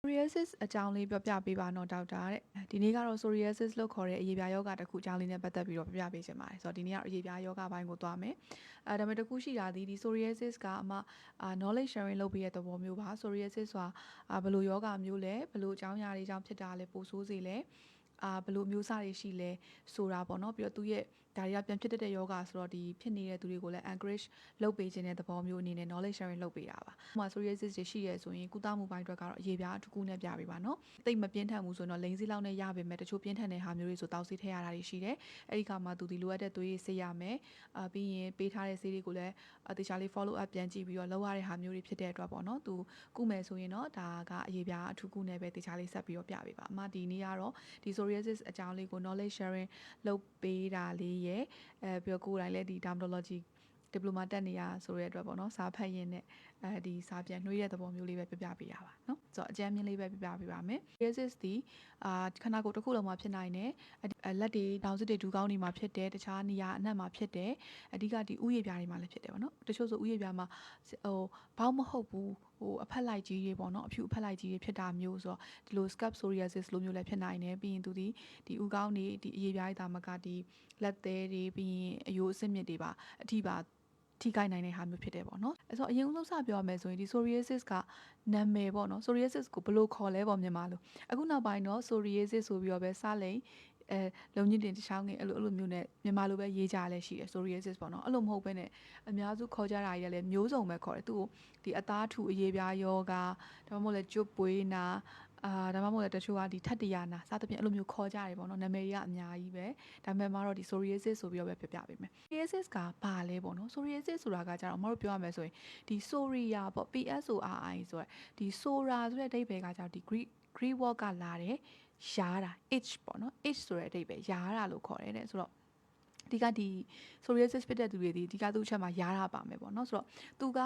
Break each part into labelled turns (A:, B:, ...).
A: psoriasis အကြောင်းလေးပြောပြပေးပါတော့ဒေါက်တာတဲ့ဒီနေ့ကတော့ psoriasis လို့ခေါ်တဲ့အရေပြာရောဂါတစ်ခုအကြောင်းလေးနဲ့ပတ်သက်ပြီးတော့ပြပြပေးချင်ပါတယ်ဆိုတော့ဒီနေ့ကတော့အရေပြာရောဂါပိုင်းကိုသွားမယ်ဒါပေမဲ့တစ်ခုရှိတာဒီ psoriasis ကအမknowledge sharing လုပ်ပေးတဲ့သဘောမျိုးပါ psoriasis ဆိုတာဘယ်လိုယောဂမျိုးလဲဘယ်လိုအကြောင်းအရာတွေကြောင့်ဖြစ်တာလဲပိုဆိုးစေလဲဘယ်လိုမျိုးစားတွေရှိလဲဆိုတာပေါ့နော်ပြီးတော့သူရဲ့ဒါတွေကပြန်ဖြစ်တဲ့ယောဂဆိုတော့ဒီဖြစ်နေတဲ့သူတွေကိုလည်း encourage လုပ်ပေးခြင်းတဲ့သဘောမျိုးအနေနဲ့ knowledge sharing လုပ်ပေးတာပါ။ဥပမာ psoriasis တွေရှိရဲဆိုရင်ကုသမှုပိုင်းအတွက်ကတော့အရေပြားတစ်ခုနဲ့ပြပေးပါနော်။တိတ်မပြင်းထန်ဘူးဆိုရင်တော့လိန်စီလောက်နဲ့ရပေမဲ့တချို့ပြင်းထန်တဲ့ဟာမျိုးတွေဆိုတောက်ဆေးထည့်ရတာတွေရှိတယ်။အဲ့ဒီခါမှာသူဒီလိုအပ်တဲ့သွေးဆေးရမယ်။ပြီးရင်ပေးထားတဲ့ဆေးတွေကိုလည်းတေချာလေး follow up ပြန်ကြည့်ပြီးတော့လုပ်ရတဲ့ဟာမျိုးတွေဖြစ်တဲ့အတွက်ပေါ့နော်။သူကုမယ်ဆိုရင်တော့ဒါကအရေပြားအထူးကုနဲ့ပဲတေချာလေးဆက်ပြီးတော့ပြပေးပါ။အမဒီနေ့ကတော့ဒီ psoriasis အကြောင်းလေးကို knowledge sharing လုပ်ပေးတာလေးရဲ့ပြီးတော့ကိုယ်တိုင်လည်းဒီ dermatology ဒီပလိုမာတက်နေရဆိုတဲ့အတွက်ပေါ့နော်စာဖတ်ရင်းနဲ့ဒီစာပြန်နှွှေးတဲ့သဘောမျိုးလေးပဲပြပြပေးရပါเนาะဆိုတော့အကြမ်းမြင့်လေးပဲပြပြပေးပါမယ် psoriasis ဒီခန္ဓာကိုယ်တစ်ခုလုံးမှာဖြစ်နိုင်တယ်လက်တွေတောင်စစ်တွေဒူးကောင်းတွေမှာဖြစ်တယ်တခြားနေရာအနှံ့မှာဖြစ်တယ်အဓိကဒီဥယျာဉ်ပြားတွေမှာလည်းဖြစ်တယ်ပေါ့နော်တချို့ဆိုဥယျာဉ်ပြားမှာဘောက်မဟုတ်ဘူးအဖက်လိုက်ကြီးတွေပေါ့နော်အဖြူအဖက်လိုက်ကြီးတွေဖြစ်တာမျိုးဆိုတော့ဒီလို scalp psoriasis လိုမျိုးလည်းဖြစ်နိုင်တယ်ပြီးရင်သူဒီဥကောင်းတွေဒီအရေပြားတွေဒါမှကဒီလက်သေးတွေပြီးရင်အယိုးအစစ်မြစ်တွေပါအထိပါထိခိုက်နိုင်တဲ့ဟာမျိုးဖြစ်တယ်ပေါ့နော်အဲ့တော့အရင်ဆုံးစပြောရမယ်ဆိုရင်ဒီ psoriasis ကနာမည်ပေါ့နော် psoriasis ကိုဘယ်လိုခေါ်လဲပေါ့မြန်မာလိုအခုနောက်ပိုင်းတော့ psoriasis ဆိုပြီးတော့ပဲစလိန်လုံညစ်တင်တခြားငယ်အဲ့လိုမျိုးနဲ့မြန်မာလိုပဲရေးကြလဲရှိတယ် psoriasis ပေါ့နော်အဲ့လိုမဟုတ်ဘဲနဲ့အများစုခေါ်ကြတာကြီးလည်းမျိုးစုံပဲခေါ်တယ်သူ့ကိုဒီအသားထူအရေပြားယောဂဒါမှမဟုတ်လဲကျွတ်ပွေးနာဒါမှမဟုတ်လဲတချို့ကဒီထပ်တရနာစသဖြင့်အဲ့လိုမျိုးခေါ်ကြတယ်ပေါ့နော်နာမည်တွေကအများကြီးပဲဒါပေမဲ့မှာတော့ဒီ psoriasis ဆိုပြီးတော့ပဲပြပြပေးမယ် psoriasis ကဘာလဲပေါ့နော် psoriasis ဆိုတာကကြတော့မတို့ပြောရမယ်ဆိုရင်ဒီ psoria ပေါ့ PSORI ဆိုရယ်ဒီ sora ဆိုတဲ့အဓိပ္ပာယ်ကကြတော့ဒီ Greek word ကလာတယ်ယားတာ itch ပေါ့နော် itch ဆိုတဲ့အဓိပ္ပာယ်ယားတာလို့ခေါ်တယ်တဲ့ဆိုတော့ဒီကဒီ psoriasis ဖြစ်တဲ့သူတွေဒီကသူ့အချက်မှာရားတာပါမယ်ပေါ့နော်ဆိုတော့သူက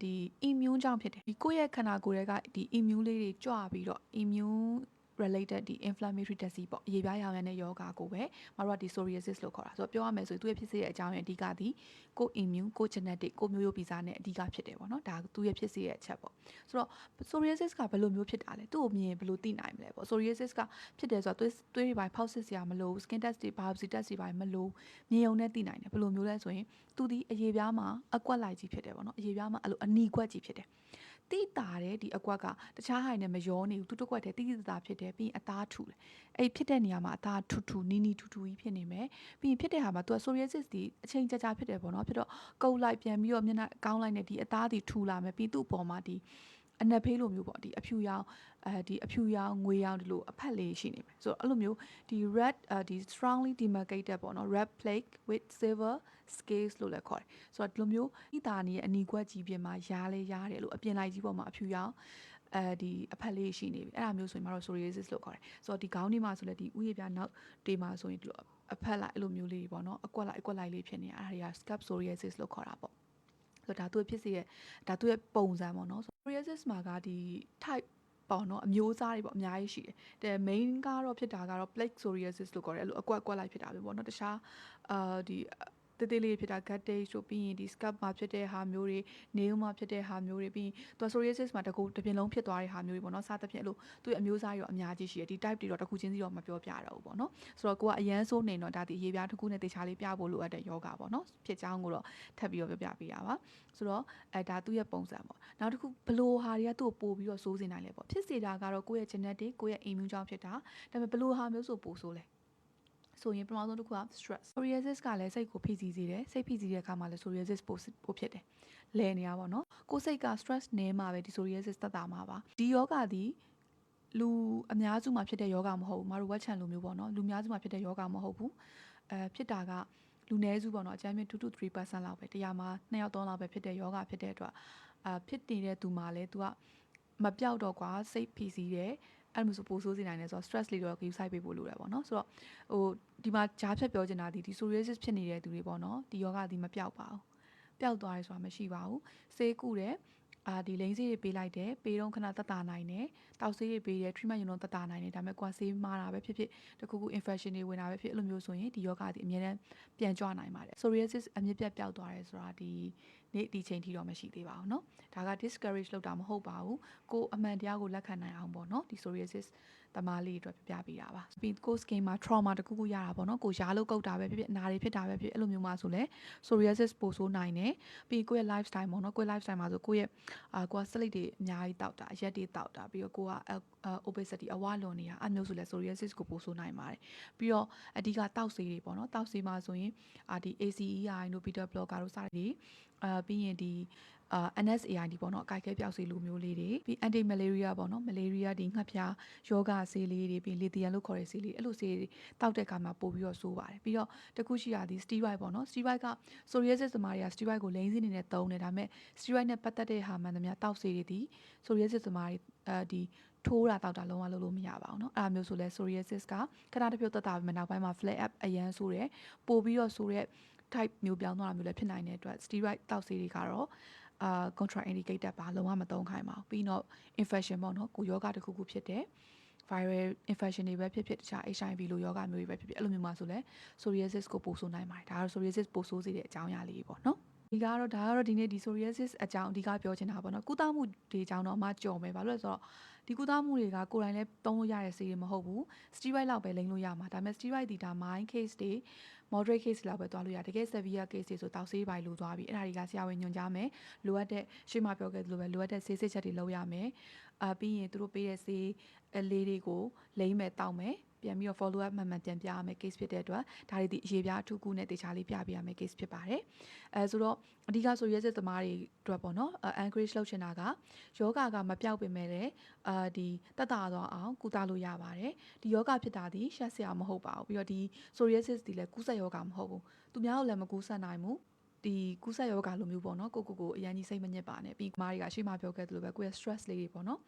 A: ဒီ immune ကြောင့်ဖြစ်တယ်ဒီကိုယ့်ရဲ့ခန္ဓာကိုယ်ရဲ့ကဒီ immune လေးတွေကြွပြီးတော့ immune related ဒီ inflammatory disease ပေါ့အရေပြားရောင်ရမ်းတဲ့ယောဂါကိုပဲမတို့ကဒီ psoriasis လို့ခေါ်တာဆိုတော့ပြောရမယ်ဆိုရင်သူ့ရဲ့ဖြစ်စေတဲ့အကြောင်းရင်းအဓိကဒီကို immune ကို genetic ကိုမျိုးရိုးဗီဇနဲ့အဓိကဖြစ်တယ်ပေါ့နော်ဒါသူ့ရဲ့ဖြစ်စေတဲ့အချက်ပေါ့ဆိုတော့ psoriasis ကဘယ်လိုမျိုးဖြစ်တာလဲသူ့ကိုမြင်ဘယ်လိုသိနိုင်မလဲပေါ့ psoriasis ကဖြစ်တယ်ဆိုတော့သွေးတွေပိုင်းဖောက်စစ်စရာမလို skin test တွေ biopsy test တွေပိုင်းမလိုမြင်ုံနဲ့သိနိုင်တယ်ဘယ်လိုမျိုးလဲဆိုရင်သူဒီအရေပြားမှာအကွက်လိုက်ကြီးဖြစ်တယ်ပေါ့နော်အရေပြားမှာအဲ့လိုအနီကွက်ကြီးဖြစ်တယ်တိတာတဲ့ဒီအကွက်ကတခြားဟိုင်နဲ့မရောနေဘူးသူတစ်ကွက်တည်းတိတိတာဖြစ်တယ်ပြီးရင်အသားထူတယ်အဲ့ဖြစ်တဲ့နေရာမှာအသားထူထူနီနီထူထူကြီးဖြစ်နေမယ်ပြီးရင်ဖြစ်တဲ့ဟာမှာသူက psoriasis ဒီအချိန်ကြာကြာဖြစ်တယ်ပေါ့နော်ဖြစ်တော့ကုတ်လိုက်ပြန်ပြီးတော့မျက်နှာကောင်းလိုက်နဲ့ဒီအသားဒီထူလာမယ်ပြီးသူ့အပေါ်မှာဒီအနက်ဖေးလိုမျိုးပေါ့ဒီအဖြူရောင်ဒီအဖြူရောင်ငွေရောင်ဒီလိုအဖက်လေးရှိနေမယ်ဆိုတော့အဲ့လိုမျိုးဒီ red ဒီ strongly demarcated ပေါ့နော် red plaque with silver scales လို့လည်းခေါ်တယ်ဆိုတော့ဒီလိုမျိုးဤတာနေရဲ့အနီကွက်ကြီးပြင်မှာရားလဲရားတယ်လို့အပြင်လိုက်ကြီးပေါ်မှာအဖြူရောင်ဒီအဖက်လေးရှိနေပြီအဲ့ဒါမျိုးဆိုရင်မတော့ psoriasis လို့ခေါ်တယ်ဆိုတော့ဒီခေါင်းဒီမှာဆိုလဲဒီဥယျာဉ်ပြနောက်တွေမှာဆိုရင်ဒီလိုအဖက်လိုက်အဲ့လိုမျိုးလေးပေါ့နော်အကွက်လိုက်လေးဖြစ်နေအဲ့ဒါတွေက scalp psoriasis လို့ခေါ်တာပေါ့ဆိုတော့ဒါသူ့ဖြစ်စေရဲ့ဒါသူ့ရဲ့ပုံစံပေါ့နော် psoriasis မှာကဒီ type ပေါ့နော်အမျိုးအစားတွေပေါ့အများကြီးရှိတယ်တဲ့ main ကတော့ဖြစ်တာကတော့ plaque psoriasis လို့ခေါ်တယ်အဲ့လိုအကွက်လိုက်ဖြစ်တာပဲပေါ့နော်တခြားဒီတေးသေးလေးဖြစ်တာ gut taste ဆိုပြီးရင်ဒီ scalp မှာဖြစ်တဲ့ဟာမျိုးတွေ nail မှာဖြစ်တဲ့ဟာမျိုးတွေပြီးရင်သူ psoriasis မှာတစ်ပြင်လုံးဖြစ်သွားတဲ့ဟာမျိုးတွေပေါ့နော်စသဖြင့်အဲ့လိုသူ့ရဲ့အမျိုးအစားတွေတော့အများကြီးရှိတယ်ဒီ type တွေတော့တစ်ခုချင်းစီတော့မပြောပြတော့ဘူးပေါ့နော်ဆိုတော့ကိုကအရန်ဆိုးနေတော့ဒါဒီအရေးပြားတစ်ခုနဲ့တေချာလေးပြဖို့လိုအပ်တဲ့ယောဂါပေါ့နော်ဖြစ်ချောင်းကိုတော့ထပ်ပြီးတော့ပြပေးရပါဆိုတော့ဒါသူ့ရဲ့ပုံစံပေါ့နောက်တစ်ခုဘလိုဟာတွေကသူ့ကိုပို့ပြီးတော့စိုးစင်နိုင်လဲပေါ့ဖြစ်စေတာကတော့ကိုယ့်ရဲ့ genetic ကိုယ့်ရဲ့ immune ကြောင့်ဖြစ်တာဒါပေမဲ့ဘလိုဟာမျိုးဆိုပို့ဆိုးလဲဆိုရင်ပထမဆုံးတစ်ခုက stress psoriasis ကလည်းစိတ်ကိုဖိစီးစေတယ်စိတ်ဖိစီးတဲ့အခါမှာလည်း psoriasis ပိုဖြစ်တယ်လဲနေရပါတော့ကိုယ်စိတ်က stress နည်းမှာပဲဒီ psoriasis သက်သာမှာပါဒီယောဂသည်လူအများစုမှာဖြစ်တဲ့ယောဂမဟုတ်ဘူးမတို့ဝက်ချန်လိုမျိုးပေါ့နော်လူများစုမှာဖြစ်တဲ့ယောဂမဟုတ်ဘူးဖြစ်တာကလူနည်းစုပေါ့နော်အကြမ်းမြင့် 2-3% လောက်ပဲတရားမှာ2ယောက်3လောက်ပဲဖြစ်တဲ့ယောဂဖြစ်တဲ့အတွက်ဖြစ်နေတဲ့သူမှာလည်း तू ကမပြောက်တော့ကွာစိတ်ဖိစီးတယ်အဲ့လိုဆိုပိုဆိုးစေနိုင်တယ်ဆိုတော့ stress လေးတော့ give side ပေးဖို့လိုတယ်ပေါ့နော်ဆိုတော့ဟိုဒီမှာဂျားဖြတ်ပြောချင်တာဒီ psoriasis ဖြစ်နေတဲ့သူတွေပေါ့နော်ဒီယောဂဒီမပြောက်ပါဘူးပျောက်သွားတယ်ဆိုတာမရှိပါဘူးဆေးကုတယ်ဒီလိန်ဆေးတွေပေးလိုက်တယ်ပေးတော့ခဏသက်သာနိုင်တယ်တောက်ဆေးတွေပေးတယ် treatment ယူတော့သက်သာနိုင်တယ်ဒါပေမဲ့ကွာဆေးမှားတာပဲဖြစ်တခုခု infection တွေဝင်တာပဲဖြစ်အဲ့လိုမျိုးဆိုရင်ဒီယောဂဒီအများနဲ့ပြန်ကြွနိုင်ပါတယ် psoriasis အမြင့်ပြတ်ပျောက်သွားတယ်ဆိုတာဒီ နေ့ဒီချိန်ထိတော့မရှိသေးပါဘူးเนาะဒါက discourage လုပ်တာမဟုတ်ပါဘူးကိုအမှန်တရားကိုလက်ခံနိုင်အောင်ပေါ့เนาะဒီ psoriasis တမားလေးအတွက်ပြပြပေးတာပါပြီးကို skin မှာ trauma တခုခုရတာပေါ့เนาะကိုရားလို့ကုတ်တာပဲဖြစ်ဖြစ်အနာတွေဖြစ်တာပဲဖြစ်အဲ့လိုမျိုးမှဆိုလဲ psoriasis ပိုဆိုးနိုင်တယ်ပြီးကိုယ့်ရဲ့ lifestyle ပေါ့เนาะကိုယ့် lifestyle မှာဆိုကိုယ့်ရဲ့ကိုက slate တွေအများကြီးတောက်တာရက်တွေတောက်တာပြီးတော့ကိုက obesity အဝလွန်နေတာအဲ့မျိုးဆိုလဲ psoriasis ကိုပိုဆိုးနိုင်ပါတယ်ပြီးတော့အဓိကတောက်ဆေးတွေပေါ့เนาะတောက်ဆေးမှာဆိုရင်ဒီ ACEI တို့ beta blocker တို့စတဲ့ပြီးရင်ဒီNSAID ပေါ့နော်အကိုက်ခဲပြောက်ဆေးလိုမျိုးလေးတွေပြီး anti malaria ပေါ့နော် malaria ဒီငှက်ဖျားယောဂဆေးလေးတွေပြီး lithium လို့ခေါ်တဲ့ဆေးလေးအဲ့လိုဆေးတွေတောက်တဲ့အခါမှာပို့ပြီးတော့ဆိုးပါတယ်ပြီးတော့တခုရှိရသည် steroid ပေါ့နော် steroid က psoriasis သမားတွေက steroid ကိုလိမ့်စင်းနေနဲ့သုံးတယ်ဒါပေမဲ့ steroid နဲ့ပတ်သက်တဲ့ဟာမှန်သမျှတောက်ဆေးတွေဒီ psoriasis သမားတွေဒီထိုးတာတောက်တာလုံးဝလုပ်လို့မရပါဘူးเนาะအဲ့ဒါမျိုးဆိုလဲ psoriasis ကခဏတစ်ဖြုတ်သက်သာပြီးမှနောက်ပိုင်းမှာ flare up အရန်ဆိုးတယ်ပို့ပြီးတော့ဆိုတဲ့ type မျိုးပြောင်းသွားတာမျိုးလည်းဖြစ်နိုင်တဲ့အတွက် steroid တောက်ဆေးတွေကတော့contra indicated ပါလုံးဝမသုံးခိုင်းပါဘူးပြီးတော့ infection ပေါ့နော်ကိုယောဂတစ်ခုခုဖြစ်တဲ့ viral infection တွေပဲဖြစ်ဖြစ်တခြား HIV လိုယောဂမျိုးတွေပဲဖြစ်ဖြစ်အဲ့လိုမျိုးမှာဆိုလဲ psoriasis ကိုပို့ဆိုးနိုင်ပါတယ်ဒါကတော့ psoriasis ပို့ဆိုးစေတဲ့အကြောင်းအရာလေးပေါ့နော်ဒီကတော့ဒီနေ့ဒီ psoriasis အကြောင်းအဓိကပြောချင်တာပေါ့နော်ကုသမှုတွေအကြောင်းတော့အမှကြော်မယ်ဘာလို့လဲဆိုတော့ဒီကုသမှုတွေကကိုယ်တိုင်လည်းသုံးလို့ရတဲ့ဆေးတွေမဟုတ်ဘူး steroid လောက်ပဲလိမ့်လို့ရမှာဒါပေမဲ့ steroid ဒီဒါ mild case တွေ moderate case လောက်ပဲသွားလို့ရတကယ် severe case တွေဆိုတောက်ဆေးပိုင်းလိုသွားပြီအဲ့ဒါတွေကဆရာဝန်ညွှန်ကြားမယ်လိုအပ်တဲ့ရှေ့မှာပြောခဲ့သလိုပဲလိုအပ်တဲ့ဆေးစစ်ချက်တွေလုပ်ရမယ်ပြီးရင်သူတို့ပေးတဲ့ဆေးလေးတွေကိုလိမ့်မယ်တောက်မယ်ပြန်ပြီးတော့ follow up မှန်မှန်ပြန်ပြရမယ် case ဖြစ်တဲ့အတွက်ဒါတွေဒီအရေးပြအထူးကူနဲ့တေချာလေးပြပေးရမယ် case ဖြစ်ပါတယ်ဆိုတော့အဓိကဆိုရက်စစ်သမားတွေအတွက်ပေါ့နော် encourage လုပ်ချင်တာကယောဂကမပြောက်ပင်မဲ့လေဒီတက်တာသွားအောင်ကုသလို့ရပါတယ်ဒီယောဂဖြစ်တာဒီရှက်စရာမဟုတ်ပါဘူးပြီးတော့ဒီ psoriasis ဒီလည်းကူးစက်ယောဂမဟုတ်ဘူးသူများကိုလည်းမကူးစက်နိုင်ဘူးဒီကူးစက်ယောဂလိုမျိုးပေါ့နော်ကိုအရင်ကြီးစိတ်မညစ်ပါနဲ့ပြီးမားတွေကရှေ့မှာပြောခဲ့သလိုပဲကိုယ့်ရဲ့ stress လေးတွေပေါ့နော်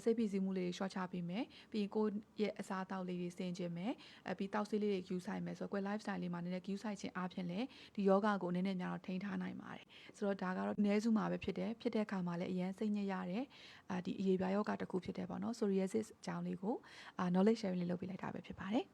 A: စိတ်ဖိစီးမှုလေးတွေ short ချပေးမယ်ပြီးရင်ကိုယ့်ရဲ့အစားအသောက်လေးတွေဆင်ခြင်မယ်ပြီးတောက်ဆေးလေးတွေ use ဆိုင်မယ်ဆိုတော့ကိုယ့် lifestyle လေးမှာနည်းနည်း use ဆိုင်ခြင်းအားဖြင့်လည်းဒီယောဂကိုနည်းနည်းများတော့ထိန်းထားနိုင်ပါတယ်ဆိုတော့ဒါကတော့နည်းစုမှာပဲဖြစ်တဲ့အခါမှာလည်းအရင်စိတ်ညစ်ရတဲ့ဒီအရေးပြာယောဂတစ်ခုဖြစ်တယ်ပေါ့နော် psoriasis အကြောင်းလေးကိုknowledge sharing လေးလုပ်ပေးလိုက်တာပဲဖြစ်ပါတယ်